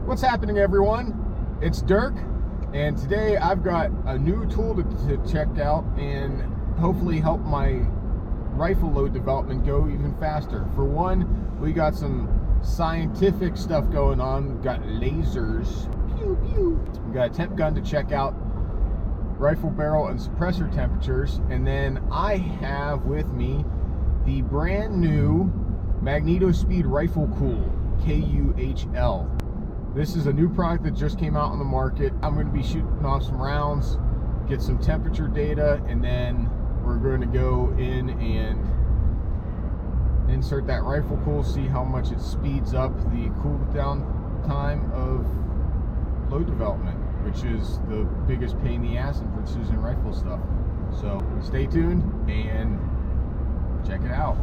What's happening, everyone? It's Dirk, and today I've got a new tool to check out and hopefully help my rifle load development go even faster. For one, we got some scientific stuff going on. We've got lasers, pew pew. We got a temp gun to check out rifle barrel and suppressor temperatures, and then I have with me the brand new Magnetospeed Riflekuhl, KUHL. This is a new product that just came out on the market. I'm going to be shooting off some rounds, get some temperature data, and then we're going to go in and insert that Riflekuhl, see how much it speeds up the cooldown time of load development, which is the biggest pain in the ass in precision rifle stuff. So stay tuned and check it out.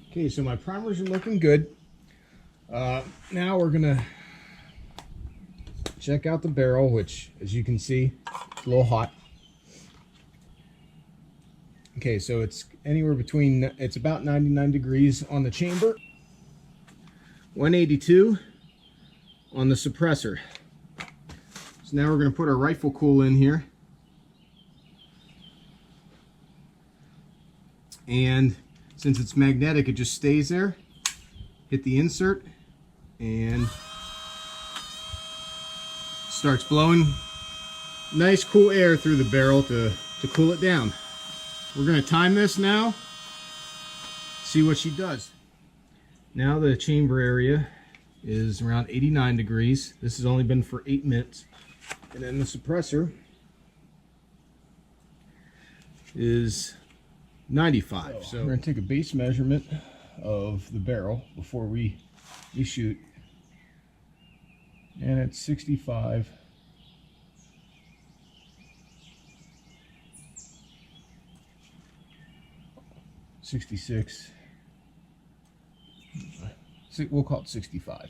Okay, so my primers are looking good. Now we're gonna check out the barrel, which, as you can see, it's a little hot. Okay, so it's anywhere between, it's about 99 degrees on the chamber, 182 on the suppressor. So now we're gonna put our Riflekuhl in here. And since it's magnetic, it just stays there. Hit the insert and starts blowing nice cool air through the barrel to cool it down. We're going to time this now, see what she does. Now the chamber area is around 89 degrees. This has only been for 8 minutes. And then the suppressor is 95. So we're going to take a base measurement of the barrel before we shoot, and it's 65. We'll call it 65.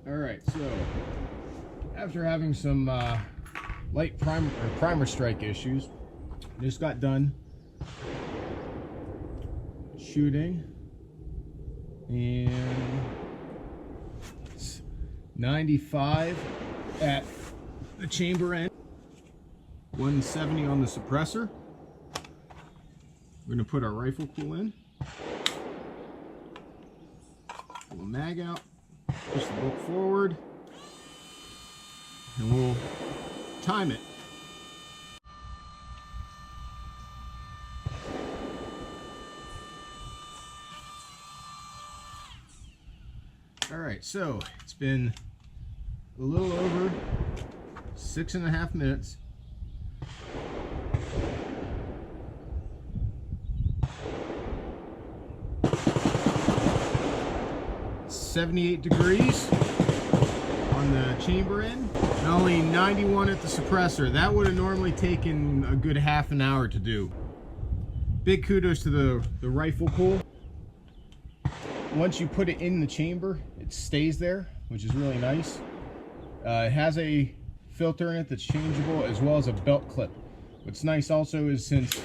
Alright, so after having some light primer strike issues, just got done shooting, and it's 95 at the chamber end, 170 on the suppressor. We're going to put our Riflekuhl in, pull the mag out, push the bolt forward, and we'll time it. Alright, so it's been a little over 6.5 minutes. It's 78 degrees on the chamber end, and only 91 at the suppressor. That would have normally taken a good half an hour to do. Big kudos to the Riflekuhl. Once you put it in the chamber, it stays there, which is really nice. It has a filter in it that's changeable, as well as a belt clip. What's nice also is, since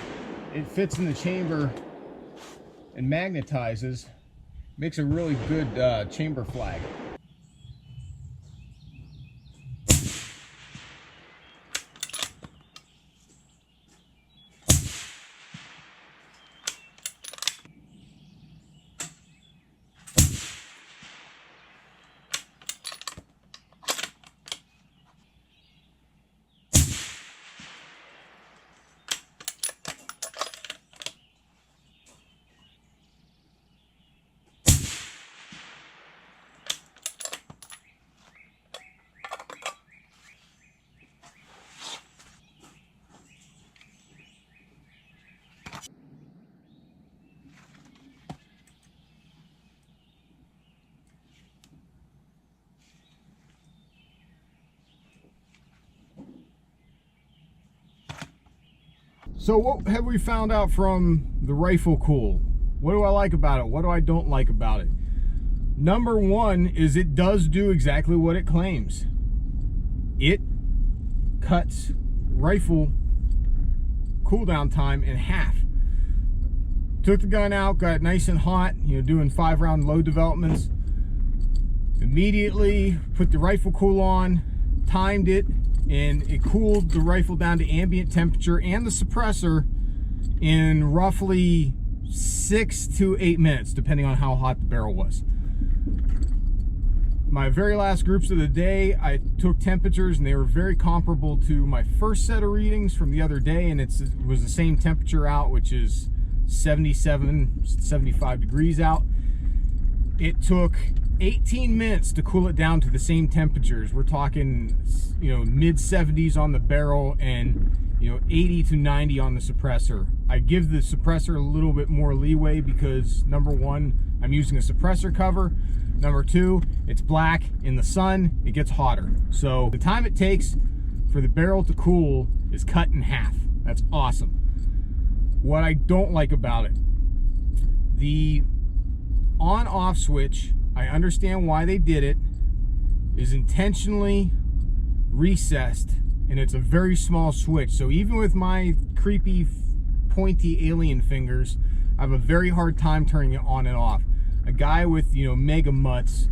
it fits in the chamber and magnetizes, Makes a really good chamber flag. So what have we found out from the Riflekuhl? What do I like about it? What do I don't like about it? Number one is it does do exactly what it claims. It cuts rifle cooldown time in half. Took the gun out, got it nice and hot, doing 5-round load developments. Immediately put the Riflekuhl on, timed it, and it cooled the rifle down to ambient temperature and the suppressor in roughly 6 to 8 minutes, depending on how hot the barrel was. My very last groups of the day, I took temperatures and they were very comparable to my first set of readings from the other day, and it was the same temperature out, which is 77, 75 degrees out. It took 18 minutes to cool it down to the same temperatures. We're talking, mid 70s on the barrel and 80 to 90 on the suppressor. I give the suppressor a little bit more leeway because number one, I'm using a suppressor cover. Number two, it's black in the sun, it gets hotter. So the time it takes for the barrel to cool is cut in half. That's awesome. What I don't like about it, the on-off switch, I understand why they did it, is intentionally recessed, and it's a very small switch. So even with my creepy pointy alien fingers, I have a very hard time turning it on and off. A guy with mega mutts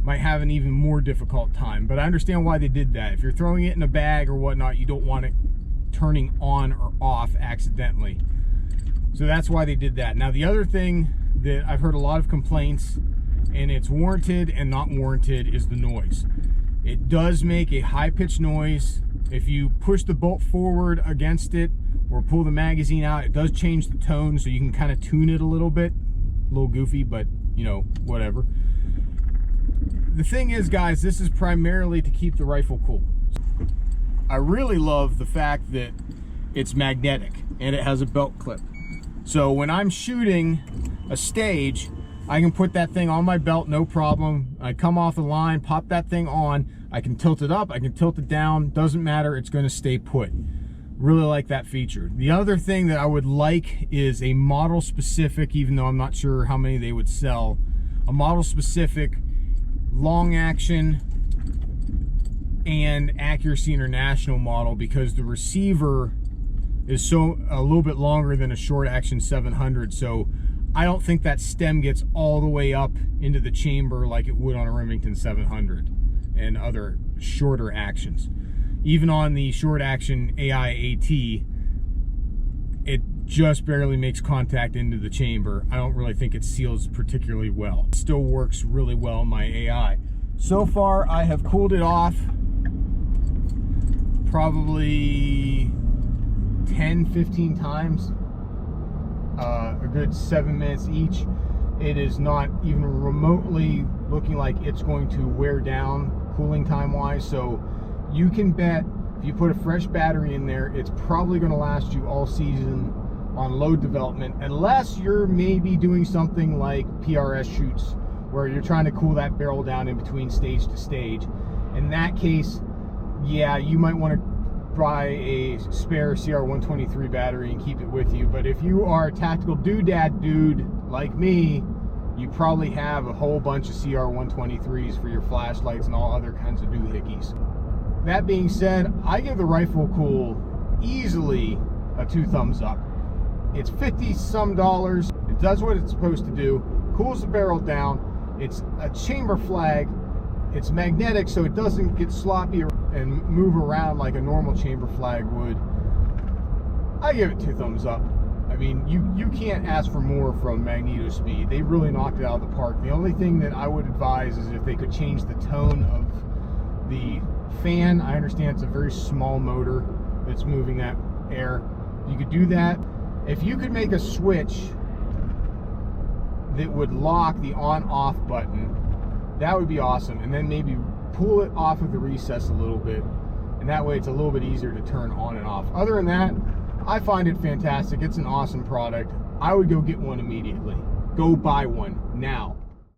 might have an even more difficult time, but I understand why they did that. If you're throwing it in a bag or whatnot, you don't want it turning on or off accidentally. So that's why they did that. Now the other thing that I've heard a lot of complaints, and it's warranted and not warranted, is the noise. It does make a high-pitched noise. If you push the bolt forward against it or pull the magazine out, it does change the tone, so you can kind of tune it a little bit. A little goofy, but whatever. The thing is, guys, this is primarily to keep the rifle cool. I really love the fact that it's magnetic and it has a belt clip. So when I'm shooting a stage, I can put that thing on my belt, no problem. I come off the line, pop that thing on. I can tilt it up, I can tilt it down, doesn't matter, it's going to stay put. Really like that feature. The other thing that I would like is a model specific, even though I'm not sure how many they would sell, a model specific long action and accuracy international model, because the receiver is a little bit longer than a short action 700. So I don't think that stem gets all the way up into the chamber like it would on a Remington 700 and other shorter actions. Even on the short action AI-AT, it just barely makes contact into the chamber. I don't really think it seals particularly well. It still works really well in my AI. So far, I have cooled it off probably 10-15 times, a good 7 minutes each. It is not even remotely looking like it's going to wear down cooling time wise, so you can bet if you put a fresh battery in there, it's probably going to last you all season on load development, unless you're maybe doing something like PRS shoots where you're trying to cool that barrel down in between stage to stage. In that case, yeah, you might want to buy a spare CR123 battery and keep it with you. But if you are a tactical doodad dude like me, you probably have a whole bunch of CR123s for your flashlights and all other kinds of doohickeys. That being said, I give the Riflekuhl easily a 2 thumbs up. It's $50 some. It does what it's supposed to do. cools the barrel down. It's a chamber flag. It's magnetic, so it doesn't get sloppy and move around like a normal chamber flag would. I give it 2 thumbs up. I mean, you can't ask for more from Magnetospeed. They really knocked it out of the park. The only thing that I would advise is if they could change the tone of the fan. I understand it's a very small motor that's moving that air. You could do that. If you could make a switch that would lock the on-off button, that would be awesome. And then maybe pull it off of the recess a little bit, and that way it's a little bit easier to turn on and off. Other than that, I find it fantastic. It's an awesome product. I would go get one immediately. Go buy one now.